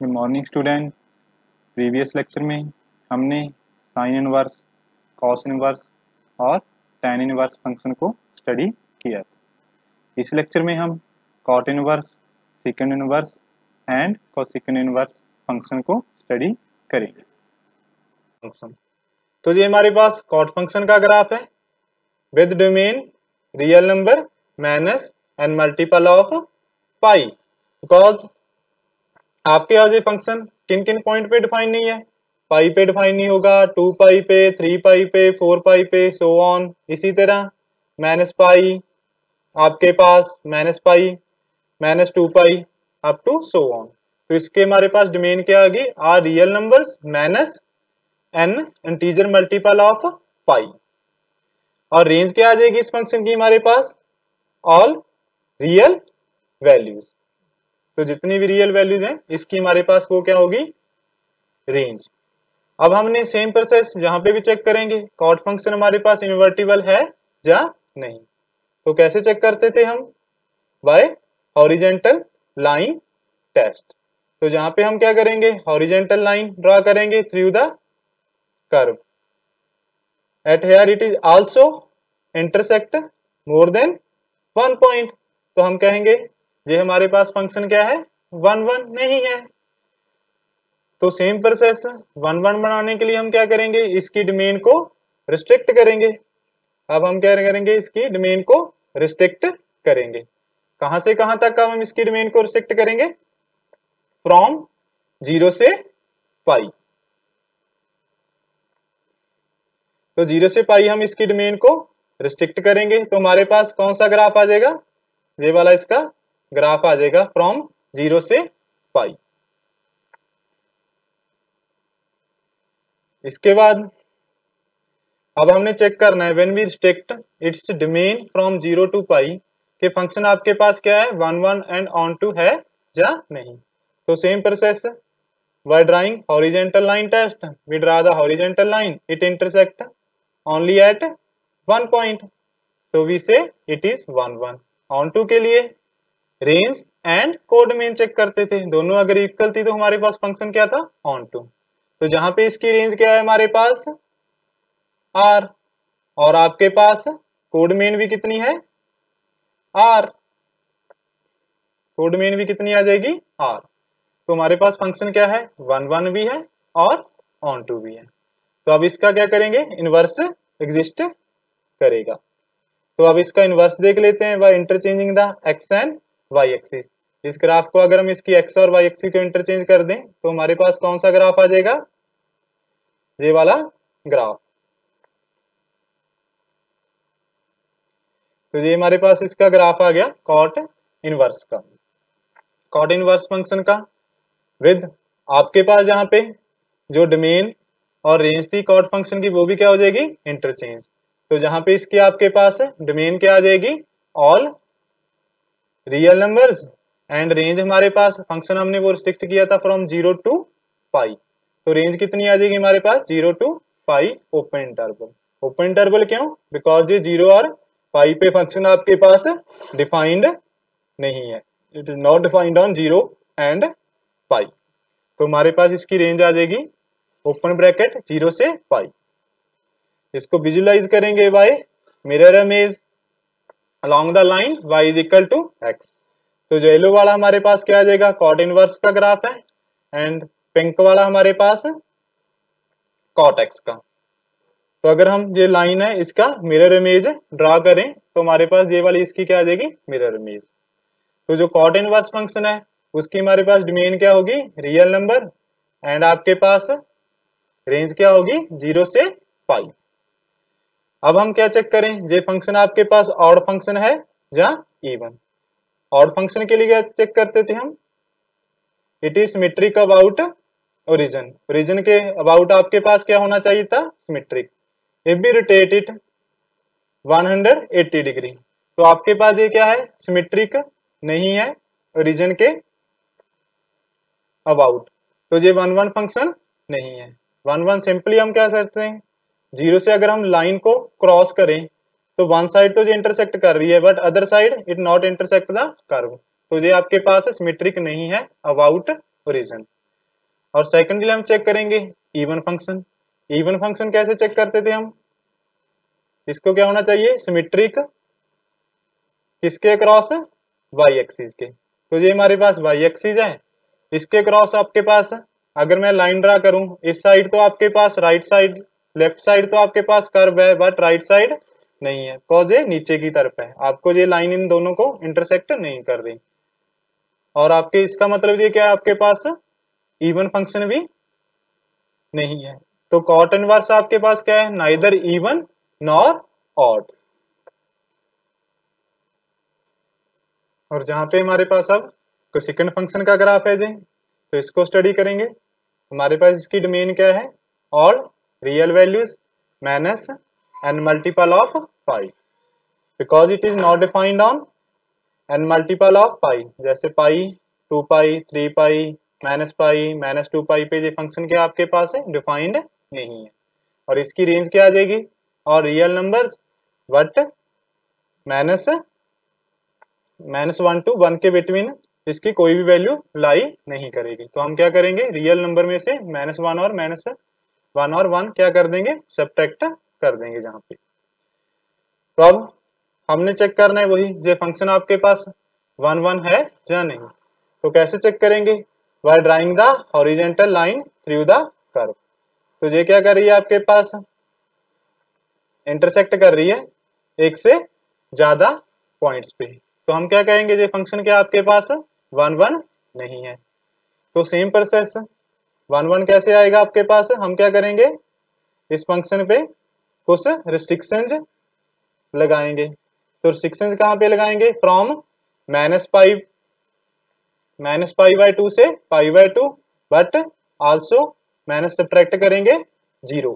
Good morning student. Previous lecture में हमने sine inverse, cos inverse और टैन इनवर्स फंक्शन को स्टडी किया था। इस लेक्चर में हम cot inverse, secant inverse and cosecant inverse function को स्टडी करेंगे। फंक्शन तो ये हमारे पास कॉट फंक्शन का ग्राफ है with domain real number minus n multiple of pi. Because आपके यहाँ ये फंक्शन किन किन पॉइंट पे डिफाइन नहीं है, पाई पे डिफाइन नहीं होगा, 2 पाई पे, 3 पाई पे, 4 पाई पे, सो ऑन। इसी तरह माइनस पाई आपके पास, minus pi, minus 2 pi up to so on. तो इसके हमारे पास डोमेन क्या आ गई, R real numbers minus n integer multiple of pi. और रेंज क्या आ जाएगी इस फंक्शन की हमारे पास, ऑल रियल वैल्यूज। तो जितनी भी रियल वैल्यूज हैं इसकी हमारे पास वो क्या होगी, रेंज। अब हमने सेम प्रोसेस यहाँ पे भी चेक करेंगे कॉट फंक्शन हमारे पास इनवर्टिबल है या नहीं। तो कैसे चेक करते थे हम, बाय हॉरिजेंटल लाइन टेस्ट। तो जहां पे हम क्या करेंगे, हॉरिजेंटल लाइन ड्रा करेंगे through the curve at here it is also intersect more than 1 point. तो हम कहेंगे ये हमारे पास फंक्शन क्या है, 1 1 नहीं है। तो सेम प्रोसेस 1 1 बनाने के लिए हम क्या करेंगे, इसकी डोमेन को रिस्ट्रिक्ट करेंगे। अब हम क्या करेंगे, इसकी डोमेन को रिस्ट्रिक्ट करेंगे। कहां से कहां तक हम इसकी डोमेन को रिस्ट्रिक्ट करेंगे, फ्रॉम 0 से पाई। तो 0 से पाई हम इसकी डोमेन को रिस्ट्रिक्ट करेंगे। तो हमारे पास कौन सा ग्राफ आ जाएगा, ये वाला इसका ग्राफ आ जाएगा फ्रॉम 0 से पाई। इसके बाद अब हमने चेक करना है when we restrict its domain from 0 to pi के फंक्शन आपके पास क्या है, 1 1 एंड ऑन टू है या नहीं। तो same process by drawing horizontal line test, we draw the horizontal line, it intersect only at 1 point, so we say it is 1 1। on to के लिए रेंज एंड कोडोमेन चेक करते थे, दोनों अगर इक्वल थी तो हमारे पास फंक्शन क्या था, ऑन टू। तो जहां पे इसकी रेंज क्या है हमारे पास आर, और आपके पास कोडोमेन भी कितनी है आर, कोडोमेन भी कितनी आ जाएगी आर। तो हमारे पास फंक्शन क्या है, 1 1 भी है और ऑन टू भी है। तो अब इसका क्या करेंगे, इनवर्स एग्जिस्ट करेगा। तो अब इसका इनवर्स देख लेते हैं by interchanging the X and Y axis. इस ग्राफ को अगर हम इसकी एक्स और वाई एक्सिस को इंटरचेंज कर दें तो हमारे पास कौन सा ग्राफ आ जाएगा, ये वाला ग्राफ। तो ये हमारे पास इसका ग्राफ आ गया कॉट इनवर्स का, कॉट इनवर्स फंक्शन का विद आपके पास जहां पे जो डोमेन और रेंज थी कॉट फंक्शन की वो भी क्या हो जाएगी, इंटरचेंज। तो जहां पे इसकी आपके पास डोमेन क्या आ जाएगी, all real numbers, and range हमारे पास फंक्शन हमने वो रिस्ट्रिक्ट किया था फ्रॉम 0 टू पाई। तो रेंज कितनी आ जाएगी हमारे पास, 0 to pi open interval. Open interval क्यों, बिकॉज ये 0 और पाई पे फंक्शन आपके पास डिफाइंड नहीं है, it is not defined on 0 and pi. तो हमारे पास इसकी रेंज आ जाएगी ओपन ब्रैकेट 0 से पाई। इसको विजुलाइज करेंगे by mirror image along the line y is equal to x। तो जो येलो वाला हमारे पास क्या आ जाएगा, कॉट इनवर्स का ग्राफ है, एंड पिंक वाला हमारे पास कॉट x का। तो अगर हम ये लाइन है इसका मिरर इमेज ड्रा करें तो हमारे पास ये वाली इसकी क्या आ जाएगी, मिरर इमेज। तो जो कॉट इनवर्स फंक्शन है उसकी हमारे पास डोमेन क्या होगी, रियल नंबर, एंड आपके पास रेंज क्या होगी, 0 से पाई। अब हम क्या चेक करें, ये फंक्शन आपके पास ऑड फंक्शन है या इवन। ऑड फंक्शन के लिए क्या चेक करते थे हम, it is symmetric about origin. Origin के अबाउट आपके पास क्या होना चाहिए था, symmetric. If we rotate it 180 degree, तो आपके पास ये क्या है, सिमेट्रिक नहीं है ओरिजिन के अबाउट। तो ये 1 1 फंक्शन नहीं है। 1 1 सिंपली हम क्या करते हैं, 0 से अगर हम लाइन को क्रॉस करें तो वन साइड तो ये इंटरसेक्ट कर रही है but other side it not intersect the curve. तो ये आपके पास सिमेट्रिक नहीं है अबाउट ओरिजिन। और सेकेंडली हम चेक करेंगे इवन फंक्शन। इवन फंक्शन कैसे चेक करते थे हम, इसको क्या होना चाहिए, सिमेट्रिक किसके क्रॉस, वाई एक्सिस के। तो ये हमारे पास वाई एक्सिस है, इसके क्रॉस आपके पास अगर मैं लाइन ड्रा करूं, इस साइड तो आपके पास राइट साइड, लेफ्ट साइड तो आपके पास कर्व है बट राइट साइड नहीं है, कॉज ये नीचे की तरफ है, आपको ये लाइन इन दोनों को इंटरसेक्ट नहीं कर रही। और आपके इसका मतलब ये क्या है, आपके पास इवन फंक्शन भी नहीं है। तो कॉट इनवर्स आपके पास क्या है, नाइदर इवन नॉर ऑड। और जहां पे हमारे पास अब कोसेकेंट फंक्शन का ग्राफ है जी, तो इसको स्टडी करेंगे। हमारे पास इसकी डोमेन क्या है, all real values minus n multiple of pi, because it is not defined on n multiple of pi. जैसे पाई, 2 पाई, 3 पाई, पाई, -2 पाई पे ये फंक्शन क्या आपके पास है, डिफाइंड नहीं है। और इसकी रेंज क्या आ जाएगी, और रियल नंबर्स बट -1 to 1 के बिटवीन इसकी कोई भी वैल्यू लाई नहीं करेगी। तो हम क्या करेंगे, रियल नंबर में से -1 और 1 क्या कर देंगे, सब्ट्रैक्ट कर देंगे जहां पे। तो अब हमने चेक करना है वही, ये फंक्शन आपके पास 1 है या नहीं। तो कैसे चेक करेंगे, by drawing the horizontal line through the curve. तो ये क्या कर रही है आपके पास, इंटरसेक्ट कर रही है एक से ज्यादा पॉइंट्स पे। तो हम क्या कहेंगे, ये फंक्शन क्या आपके पास 1 नहीं है। तो सेम प्रोसेस 1 कैसे आएगा आपके पास, हम क्या करेंगे, इस फंक्शन पे कुछ रिस्ट्रिक्शंस लगाएंगे। तो रिस्ट्रिक्शंस कहाँ पे लगाएंगे, फ्रॉम -पाई/2 से पाई/2, बट आल्सो माइनस सब्ट्रैक्ट करेंगे 0,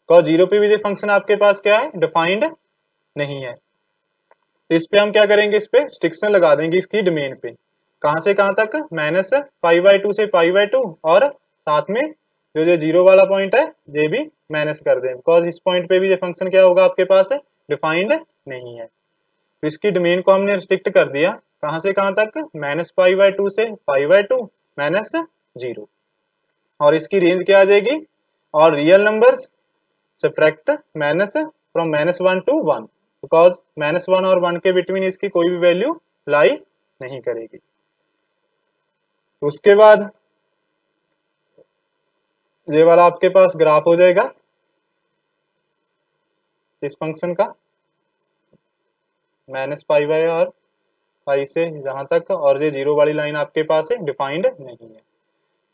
तो 0 पे भी ये फंक्शन आपके पास क्या है, डिफाइंड नहीं है। तो इस पे हम क्या करेंगे, इस पे रिस्ट्रिक्शन लगा देंगे इसकी डोमेन पे, कहां से कहां तक, -पाई/2 से पाई/2, और साथ में जो ये 0 वाला पॉइंट है ये भी माइनस कर दें, बिकॉज इस पॉइंट पे भी ये फंक्शन क्या होगा आपके पास है, डिफाइंड नहीं है। तो इसकी डोमेन को हमने रिस्ट्रिक्ट कर दिया, कहां से कहां तक, -पाई/2 से पाई/2 -0, और इसकी रेंज क्या आ जाएगी, और real numbers subtract minus from -1 to 1, because -1 और 1 के बिटवीन इसकी कोई भी वैल्यू लाई नहीं करेगी। तो उसके बाद ये वाला आपके पास ग्राफ हो जाएगा इस फंक्शन का, -पाई और पाई से जहां तक, और ये 0 वाली लाइन आपके पास है, डिफाइंड नहीं है।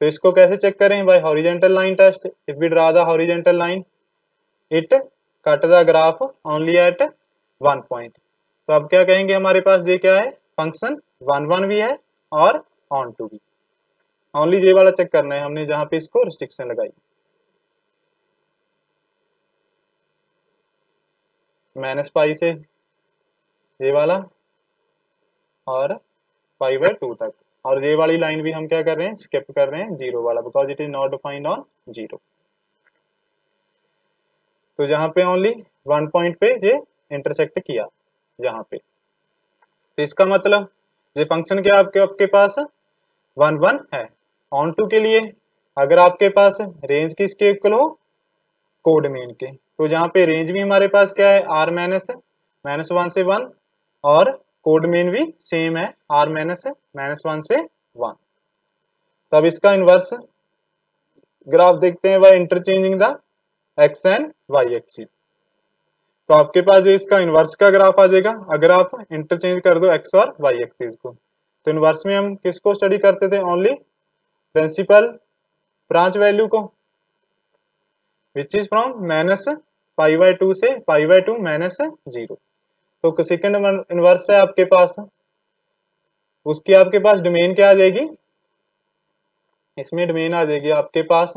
तो इसको कैसे चेक करें, by horizontal line test. If we draw the horizontal line, it cut the graph only at 1 point. तो अब क्या कहेंगे, हमारे पास ये क्या है, फंक्शन 1 भी है और ऑन टू भी। ओनली ये वाला चेक करना है हमने जहां पे इसको रिस्ट्रिक्शन लगाई, -पाई से ये वाला और पाई/2 तक, और ये वाली लाइन भी हम क्या कर रहे हैं, स्किप कर रहे हैं 0 वाला, because it is not defined on 0। तो जहां पे ओनली 1 पॉइंट पे ये इंटरसेक्ट किया यहाँ पे, तो इसका मतलब ये फंक्शन क्या आपके आपके पास 1 है। ऑन टू के लिए अगर आपके पास रेंज किसके इक्वल हो, कोडोमेन के, तो जहाँ पे रेंज भी हमारे पास क्या है, r-1 से 1, और कोडोमेन भी सेम है, r-1 से 1। तब इसका इनवर्स ग्राफ देखते हैं, by interchanging the X and Y axis. तो आपके पास जो इसका इनवर्स का ग्राफ आ जाएगा, अगर आप इंटरचेंज कर दो एक्स और वाई एक्सिस को। तो इनवर्स में हम किसको स्टडी करते थे, ओनली प्रिंसिपल ब्रांच वैल्यू को, विच इज फ्रॉम -पाई/2 से पाई/2 -0। तो कोसेकेंट इनवर्स है आपके पास, उसकी आपके पास डोमेन क्या आ जाएगी, इसमें डोमेन आ जाएगी आपके पास,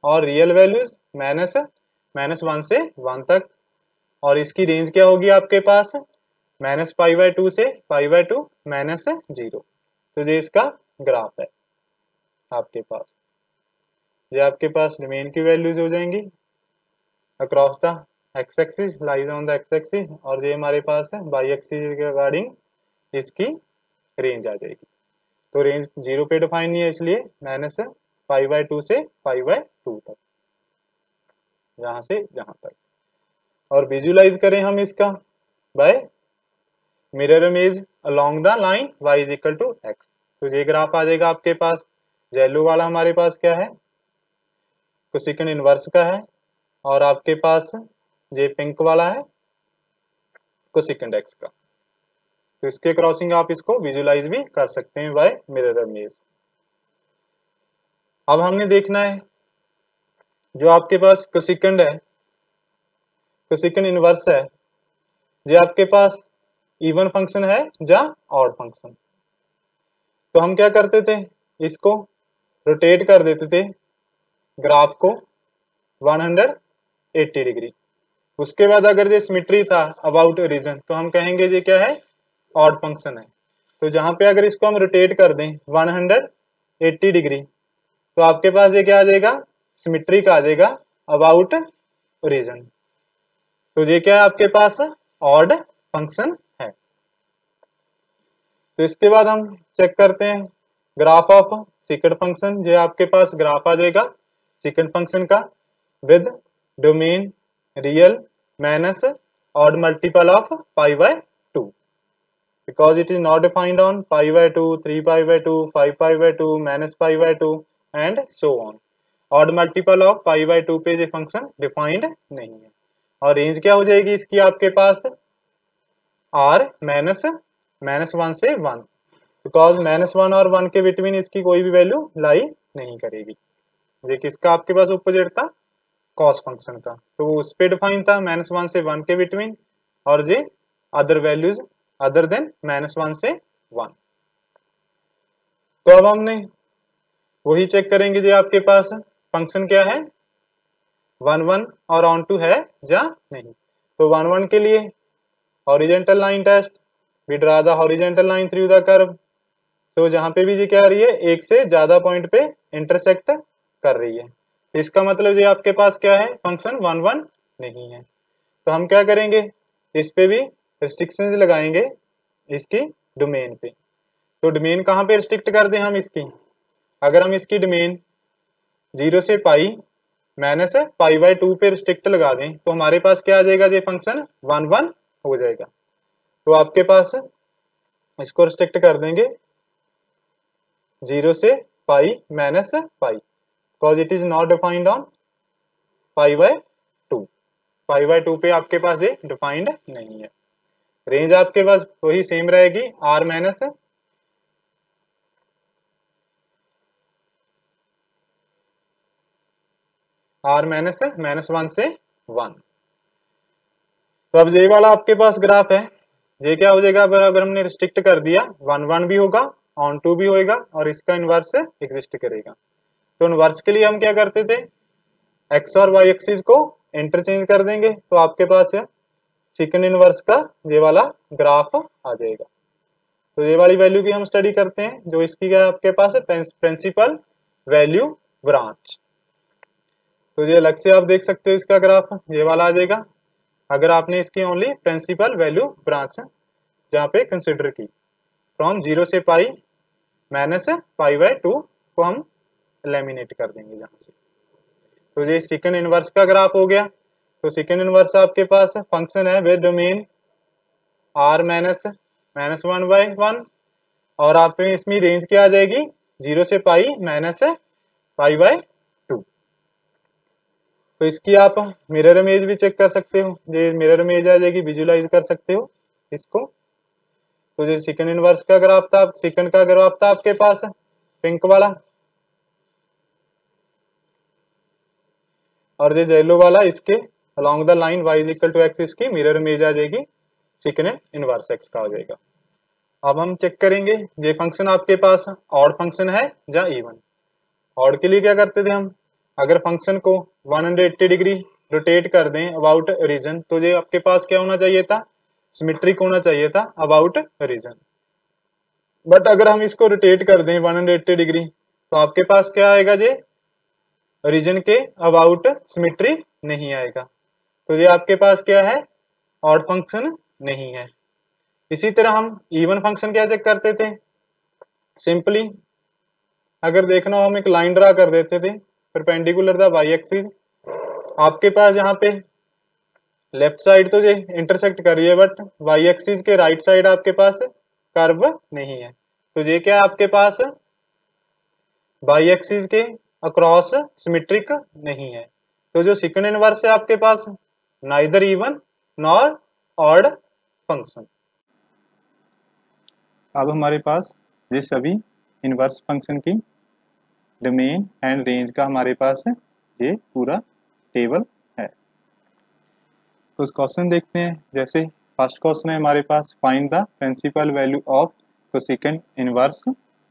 और रियल वैल्यूज -1 से 1 तक, और इसकी रेंज क्या होगी आपके पास, -पाई/2 से पाई/2 -0। तो ये इसका ग्राफ है आपके पास, ये आपके पास डोमेन की वैल्यूज हो जाएंगी across the x axis, lies on the x axis, और ये हमारे पास है वाई एक्सिस के अकॉर्डिंग इसकी रेंज आ जाएगी। तो रेंज 0 पे डिफाइन नहीं है, इसलिए π/2 से π/2 तक, यहां से जहां तक। और विजुलाइज करें हम इसका by mirror image along the line y is equal to x। तो ये ग्राफ आ जाएगा आपके पास। येलो वाला हमारे पास क्या है, कोसेकेंड इनवर्स का है, और आपके पास ये पिंक वाला है कोसेकेंड x का। तो इसके क्रॉसिंग आप इसको विजुलाइज भी कर सकते हैं बाय मिरर इमेज। अब हमने देखना है जो आपके पास कोसेकेंड है, कोसेकेंड इनवर्स है, ये आपके पास इवन फंक्शन है या ऑड फंक्शन। तो हम क्या करते थे, इसको रोटेट कर देते थे ग्राफ को 180 डिग्री। उसके बाद अगर ये सिमेट्री था अबाउट ओरिजिन तो हम कहेंगे ये क्या है, ऑड फंक्शन है। तो जहां पे अगर इसको हम रोटेट कर दें 180 डिग्री तो आपके पास ये क्या आ जाएगा, सिमेट्री का आ जाएगा अबाउट ओरिजिन। तो ये क्या है आपके पास, ऑड फंक्शन है। तो इसके बाद हम चेक करते हैं ग्राफ ऑफ सेकंड फंक्शन। जो आपके पास ग्राफ आ जाएगा सेकंड फंक्शन का with domain real minus odd multiple of π/2 because it is not defined on π/2, 3π/2, 5π/2, -π/2 and so on। Odd multiple of π/2 पे ये फंक्शन डिफाइंड नहीं है। और रेंज क्या हो जाएगी इसकी आपके पास, r -1 से 1, बिकॉज -1 और 1 के बिटवीन इसकी कोई भी वैल्यू लाई नहीं करेगी। ये किसका आपके पास ऑपोजिट था, कॉस फंक्शन का, तो वो उस पे डिफाइन था -1 से 1 के बिटवीन, और ये अदर वैल्यूज अदर देन -1 से 1। तो अब हमने वही चेक करेंगे जो आपके पास फंक्शन क्या है 1 1 और ऑन टू है या नहीं। तो 1 1 के लिए horizontal line test, we draw the horizontal line through the curve. तो जहां पे भी ये क्या आ रही है, एक से ज्यादा पॉइंट पे इंटरसेक्ट कर रही है, इसका मतलब ये आपके पास क्या है, फंक्शन 1 1 नहीं है। तो हम क्या करेंगे, इस पे भी रिस्ट्रिक्शंस लगाएंगे इसकी डोमेन पे। तो डोमेन कहाँ पे रिस्ट्रिक्ट कर दें हम इसकी, अगर हम इसकी डोमेन 0 से पाई माइनस π/2 पे रिस्ट्रिक्ट लगा दें तो हमारे पास क्या आ जाएगा, ये फंक्शन 1 1 हो जाएगा। तो आपके पास इसको रिस्ट्रिक्ट कर देंगे 0 से pi minus pi, because it is not defined on π/2। π/2 पे आपके पास ये डिफाइंड नहीं है। रेंज आपके पास वही सेम रहेगी, r -1 से 1। तो अब ये वाला आपके पास ग्राफ है, ये क्या हो जाएगा, अगर हमने रिस्ट्रिक्ट कर दिया 1 1 भी होगा, ऑन टू भी होएगा, और इसका इनवर्स एग्जिस्ट करेगा। तो इनवर्स के लिए हम क्या करते थे, एक्स और वाई एक्सिस को इंटरचेंज कर देंगे, तो आपके पास है सेकंड इनवर्स का ये वाला ग्राफ आ जाएगा। तो ये वाली वैल्यू की हम स्टडी करते हैं, जो इसकी क्या आपके पास है, प्रिंसिपल वैल्यू ब्रांच। तो ये अलग से आप देख सकते हो, इसका ग्राफ ये वाला आ जाएगा अगर आपने इसकी ओनली प्रिंसिपल वैल्यू ब्रांच जहाँ पे कंसिडर की, फ्रॉम 0 से पाई माइनस π/2 को हम एलिमिनेट कर देंगे यहाँ से। तो ये सेकंड इनवर्स का ग्राफ हो गया। तो सेकंड इनवर्स आपके पास फंक्शन है विद डोमेन r -1/1, और आप इसमें रेंज क्या आ जाएगी 0 से पाई माइनस π/2। तो इसकी आप मिरर इमेज भी चेक कर सकते हो, ये मिरर इमेज आ जाएगी, विजुलाइज कर सकते हो इसको। तो जो सेकंड इनवर्स का ग्राफ था, सेकंड का ग्राफ था आपके पास पिंक वाला, और जो येलो वाला इसके along the line y equal to x, इसकी मिरर इमेज आ जाएगी सेकंड इनवर्स x का हो जाएगा। अब हम चेक करेंगे ये फंक्शन आपके पास ऑड फंक्शन है या इवन। ऑड के लिए क्या करते थे हम, अगर फंक्शन को 180 डिग्री रोटेट कर दें अबाउट ओरिजिन तो ये आपके पास क्या होना चाहिए था, सिमेट्रिक होना चाहिए था अबाउट ओरिजिन। बट अगर हम इसको रोटेट कर दें 180 डिग्री तो आपके पास क्या आएगा, ये ओरिजिन के अबाउट सिमेट्री नहीं आएगा। तो ये आपके पास क्या है, ऑड फंक्शन नहीं है। इसी तरह हम इवन फंक्शन क्या चेक करते थे, सिंपली अगर देखना हो हम एक लाइन ड्रा कर देते थे परपेंडिकुलर द वाई एक्सिस। आपके पास यहाँ पे लेफ्ट साइड तो ये इंटरसेक्ट कर रही है, बट वाई एक्सिस के राइट साइड आपके पास कर्व नहीं है। तो ये क्या आपके पास वाई एक्सिस के अक्रॉस सिमेट्रिक नहीं है। तो जो सेकंड इनवर्स है आपके पास neither even nor odd function. अब हमारे पास ये सभी इनवर्स फंक्शन की डोमेन एंड रेंज का हमारे पास है ये पूरा टेबल है। तो उस क्वेश्चन देखते हैं। जैसे फर्स्ट क्वेश्चन है हमारे पास, find the principal value of cosecant inverse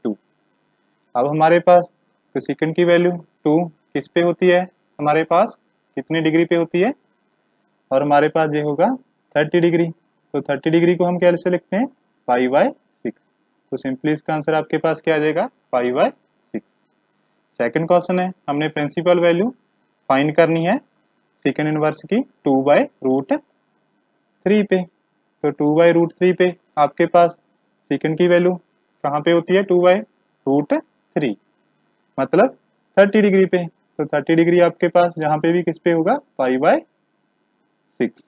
2। अब हमारे पास कोसेकेंड की वैल्यू 2 किस पे होती है, हमारे पास कितने डिग्री पे होती है, और हमारे पास ये होगा 30 डिग्री। तो 30 डिग्री को हम कैसे लिखते हैं, पाई बाय 6। तो सिंपली इसका आंसर आपके पास क्या आ जाएगा, पाई बाय 6। सेकंड क्वेश्चन है, हमने प्रिंसिपल वैल्यू फाइंड करनी है सेकंड इनवर्स की 2/√3 पे। तो 2/√3 पे आपके पास सेकंड की वैल्यू कहाँ पे होती है, 2/√3 मतलब 30 डिग्री पे। तो 30 डिग्री आपके पास जहाँ पे भी किस पे होगा, पाई बाय 6।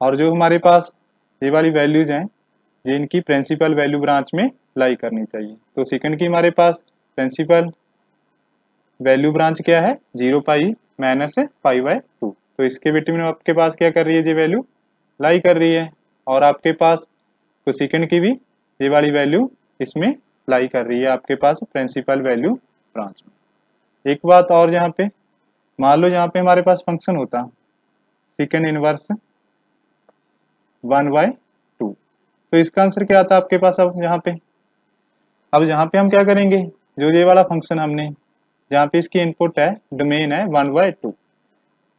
और जो हमारे पास ये वाली वैल्यूज हैं ये इनकी प्रिंसिपल वैल्यू ब्रांच में लाई करनी चाहिए। तो सेकंड की हमारे पास प्रिंसिपल वैल्यू ब्रांच क्या है, 0 पाई माइनस पाई बाय 2। तो इसके बिटवीन आपके पास क्या कर रही है, ये वैल्यू लाई कर रही है। और आपके पास कोसेकेंड की भी ये वाली वैल्यू इसमें लाई कर रही है आपके पास प्रिंसिपल वैल्यू ब्रांच में। एक बात और, यहाँ पे मान लो यहाँ पे हमारे पास फंक्शन होता सेकंड इनवर्स 1/2, तो इसका आंसर क्या आता आपके पास। अब यहाँ पे हम क्या करेंगे, जो ये वाला फंक्शन हमने जहाँ पे इसकी इनपुट है डोमेन है 1/2,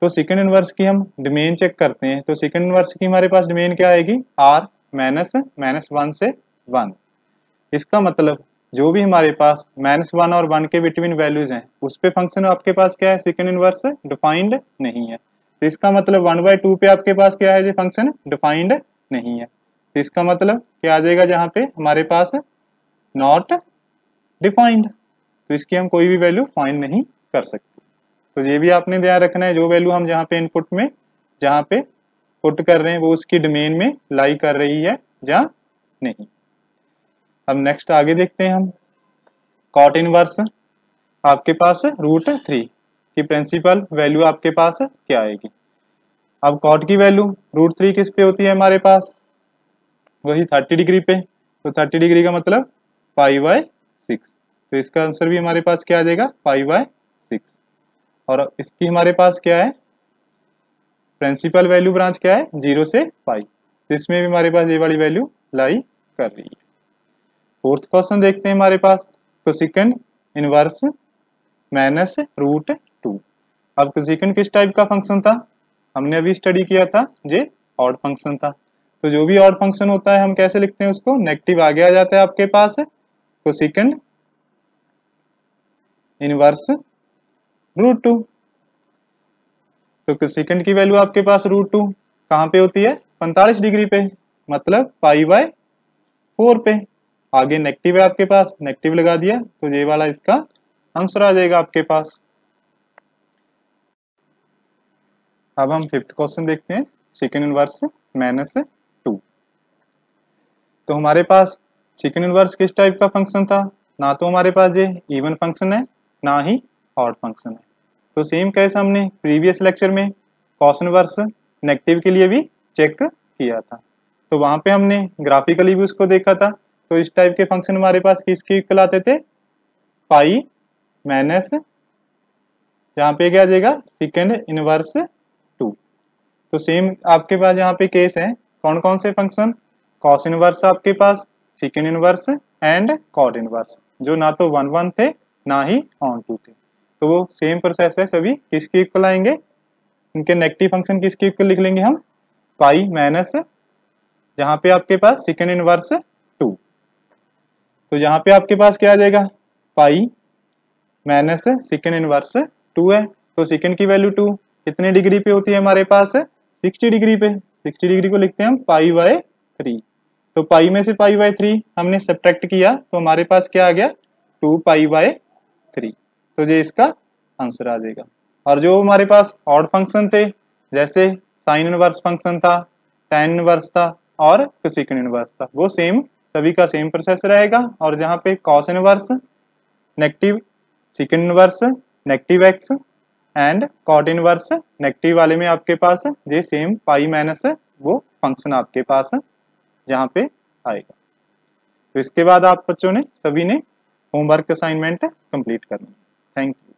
तो सेकंड इनवर्स की हम डोमेन चेक करते हैं। तो सेकंड इनवर्स की हमारे पास डोमेन क्या आएगी, r -1 से 1। इसका मतलब जो भी हमारे पास -1 और 1 के बिटवीन वैल्यूज हैं उस पे फंक्शन आपके पास क्या है, सेकंड इनवर्स डिफाइंड नहीं है। तो इसका मतलब 1/2 पे आपके पास क्या है, ये फंक्शन डिफाइंड नहीं है। तो इसका मतलब क्या आ जाएगा, जहाँ पे हमारे पास नॉट डिफाइंड, तो इसकी हम कोई भी वैल्यू फाइंड नहीं कर सकते। तो ये भी आपने ध्यान रखना है, जो वैल्यू हम जहाँ पे इनपुट में जहाँ पे पुट कर रहे हैं वो उसकी डोमेन में लाई कर रही है या नहीं। अब नेक्स्ट आगे देखते हैं हम, कॉट इनवर्स आपके पास √3 की प्रिंसिपल वैल्यू आपके पास क्या आएगी। अब कॉट की वैल्यू √3 किस पे होती है हमारे पास, वही 30 डिग्री पे। तो 30 डिग्री का मतलब पाई बाय 6। तो इसका आंसर भी हमारे पास क्या आ जाएगा, पाई बाय 6। और इसकी हमारे पास क्या है, प्रिंसिपल वैल्यू ब्रांच क्या है, 0 से पाई। तो इसमें भी हमारे पास ये वाली वैल्यू लाई कर रही है। फोर्थ क्वेश्चन देखते हैं हमारे पास, कोसेकेंड इनवर्स -√2। अब कोसेकेंड किस टाइप का फंक्शन था, हमने अभी स्टडी किया था, ये ऑड फंक्शन था। तो जो भी ऑड फंक्शन होता है हम कैसे लिखते हैं उसको, नेगेटिव आगे आ जाता है आपके पास कोसेकेंड इनवर्स √2। तो कोसेकेंड की वैल्यू आपके पास √2 कहाँ पे होती है, 45 डिग्री पे, मतलब पाई बाय 4 पे। आगे नेगेटिव है आपके पास, नेगेटिव लगा दिया, तो ये वाला इसका आंसर आ जाएगा आपके पास। अब हम फिफ्थ क्वेश्चन देखते हैं, सेकंड इनवर्स -2। तो हमारे पास सेकंड इनवर्स किस टाइप का फंक्शन था, ना तो हमारे पास ये इवन फंक्शन है ना ही ऑड फंक्शन है। तो सेम कैसे हमने प्रीवियस लेक्चर में कॉस इनवर्स नेगेटिव के लिए भी चेक किया था, तो वहां पे हमने ग्राफिकली भी उसको देखा था। तो इस टाइप के फंक्शन हमारे पास किसके इक्वल आते थे, पाई माइनस यहाँ पे क्या आ जाएगा, सेकंड इनवर्स 2। तो सेम आपके पास यहाँ पे केस है, कौन कौन से फंक्शन, कॉस इनवर्स आपके पास, secant inverse and cot inverse, जो ना तो 1/1 थे ना ही ऑन 2 थे। तो वो सेम प्रोसेस है, सभी किसके इक्वल आएंगे, इनके नेगेटिव फंक्शन किसके इक्वल लिख लेंगे हम, पाई माइनस जहाँ पे आपके पास सेकंड इनवर्स 2। तो यहाँ पे आपके पास क्या आ जाएगा, पाई माइनस सेकंड इनवर्स 2 है। तो सेकंड की वैल्यू 2 कितने डिग्री पे होती है हमारे पास, 60 डिग्री पे। 60 डिग्री को लिखते हैं हम पाई बाय 3। तो पाई में से पाई बाय 3 हमने सब्ट्रैक्ट किया तो हमारे पास क्या आ गया, 2π/3। तो ये इसका आंसर आ जाएगा। और जो हमारे पास ऑड फंक्शन थे, जैसे साइन इनवर्स फंक्शन था, tan इनवर्स था और कोसेकंड इनवर्स था, वो सेम सभी का सेम प्रोसेस रहेगा। और जहाँ पे cos inverse, negative second inverse, negative X and cot inverse negative वाले में आपके पास ये सेम पाई माइनस वो फंक्शन आपके पास जहाँ पे आएगा। तो इसके बाद आप बच्चों ने सभी ने होमवर्क असाइनमेंट कंप्लीट करना। Thank you.